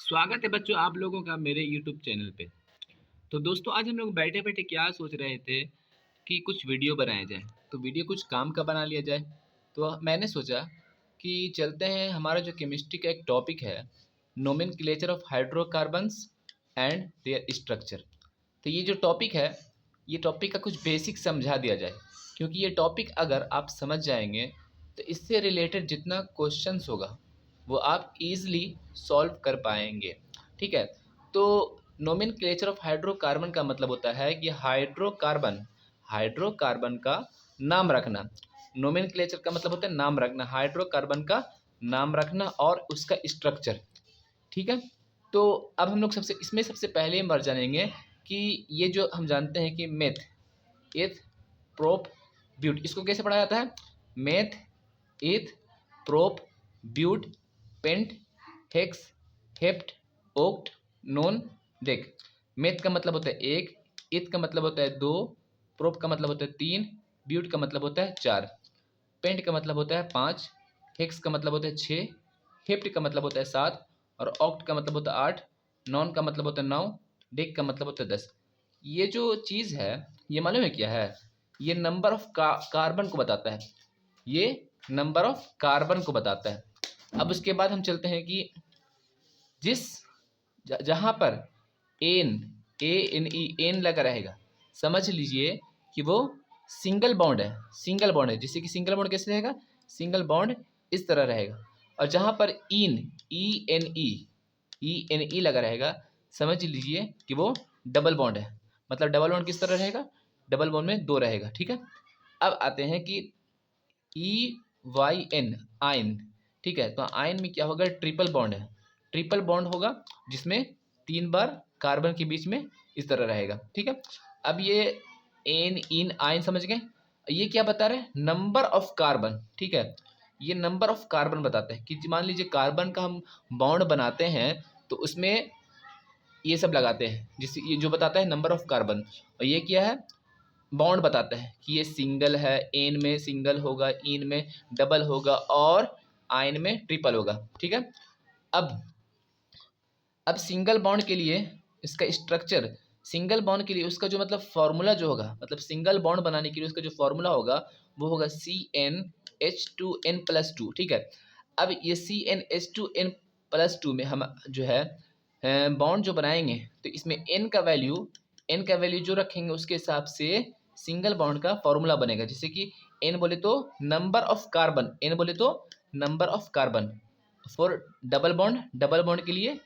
स्वागत है बच्चों आप लोगों का मेरे YouTube चैनल पे। तो दोस्तों आज हम लोग बैठे-बैठे क्या सोच रहे थे कि कुछ वीडियो बनाया जाए। तो वीडियो कुछ काम का बना लिया जाए। तो मैंने सोचा कि चलते हैं हमारा जो केमिस्ट्री का एक टॉपिक है nomenclature of hydrocarbons and there structure. तो ये जो टॉपिक है ये टॉपिक का कुछ बेसिक समझा दिया जाए, क्योंकि ये टॉपिक अगर आप समझ जाएंगे तो इससे रिलेटेड जितना क्वेश्चंस होगा वो आप इजीली सॉल्व कर पाएंगे। ठीक है। तो नोमेनक्लेचर ऑफ हाइड्रोकार्बन का मतलब होता है कि हाइड्रोकार्बन हाइड्रोकार्बन का नाम रखना। नोमेनक्लेचर का मतलब होता है नाम रखना, हाइड्रोकार्बन का नाम रखना और उसका स्ट्रक्चर। ठीक है। तो अब हम लोग सबसे पहले हम जानेंगे कि ये जो हम जानते हैं कि मेथ, एथ, प्रोप, ब्यूट, इसको कैसे पढ़ा जाता है? Meth, eth, prop, but, pent, hex, hept, oct, non, dec. Meth का मतलब होता है एक, एथ का मतलब होता है दो, प्रोप का मतलब होता है तीन, ब्यूट का मतलब होता है चार, पेंट का मतलब होता है पाँच, हेक्स का मतलब होता है छः, हेप्ट का मतलब होता है सात और ऑक्ट का मतलब होता है आठ, नॉन का मतलब होता है नौ, डेक का मतलब होता है 10। ये जो चीज़ है ये मालूम है क्या है? ये नंबर ऑफ कार्बन को बताता है। ये नंबर ऑफ कार्बन को बताता है। अब उसके बाद हम चलते हैं कि जिस जहाँ पर N, A N E, N लगा रहेगा, समझ लीजिए कि वो सिंगल बॉन्ड है। सिंगल बॉन्ड है, जिससे कि सिंगल बॉन्ड कैसे रहेगा? सिंगल बॉन्ड इस तरह रहेगा। और जहाँ पर इन, ई एन ई लगा रहेगा, समझ लीजिए कि वो डबल बॉन्ड है। मतलब डबल बॉन्ड किस तरह रहेगा? डबल बॉन्ड में दो रहेगा। ठीक है। अब आते हैं कि ई वाई एन, आयन। ठीक है। तो आयन में क्या होगा? ट्रिपल बॉन्ड है। ट्रिपल बॉन्ड होगा जिसमें तीन बार कार्बन के बीच में इस तरह रहेगा। ठीक है। अब ये एन इन आयन समझ गए। ये क्या बता रहे हैं? Number of carbon. ठीक है। ये नंबर ऑफ कार्बन बताते हैं कि मान लीजिए कार्बन का हम बॉन्ड बनाते हैं तो उसमें ये सब लगाते हैं, जिससे ये जो बताता है नंबर ऑफ कार्बन। और ये क्या है? बॉन्ड बताता है कि ये सिंगल है, एन में सिंगल होगा, इन में डबल होगा और आयन में ट्रिपल होगा। ठीक है। अब अब सिंगल बॉन्ड के लिए इसका स्ट्रक्चर, सिंगल बॉन्ड के लिए उसका जो मतलब फॉर्मूला जो होगा, मतलब सिंगल बॉन्ड बनाने के लिए उसका जो फॉर्मूला होगा वो होगा CnH2n+2। ठीक है। अब ये CnH2n+2 में हम जो है बॉन्ड जो बनाएंगे तो इसमें एन का वैल्यू जो रखेंगे उसके हिसाब से सिंगल बॉन्ड का फॉर्मूला बनेगा। जैसे कि एन बोले तो नंबर ऑफ कार्बन, एन बोले तो number of carbon. For double bond के लिए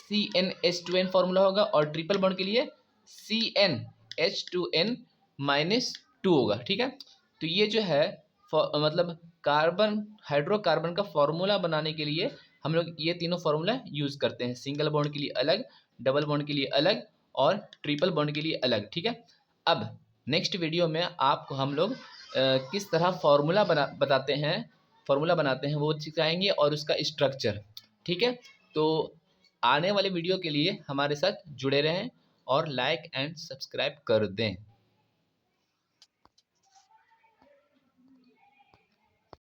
CnH2n फॉर्मूला होगा और ट्रिपल बॉन्ड के लिए CnH2n-2 होगा। ठीक है। तो ये जो है मतलब कार्बन, हाइड्रोकार्बन का फॉर्मूला बनाने के लिए हम लोग ये तीनों फार्मूला यूज़ करते हैं। सिंगल बॉन्ड के लिए अलग, डबल बॉन्ड के लिए अलग और ट्रिपल बॉन्ड के लिए अलग। ठीक है। अब नेक्स्ट वीडियो में आपको हम लोग किस तरह फार्मूला बनाते हैं वो सिखाएंगे और उसका स्ट्रक्चर। ठीक है। तो आने वाले वीडियो के लिए हमारे साथ जुड़े रहें और लाइक एंड सब्सक्राइब कर दें।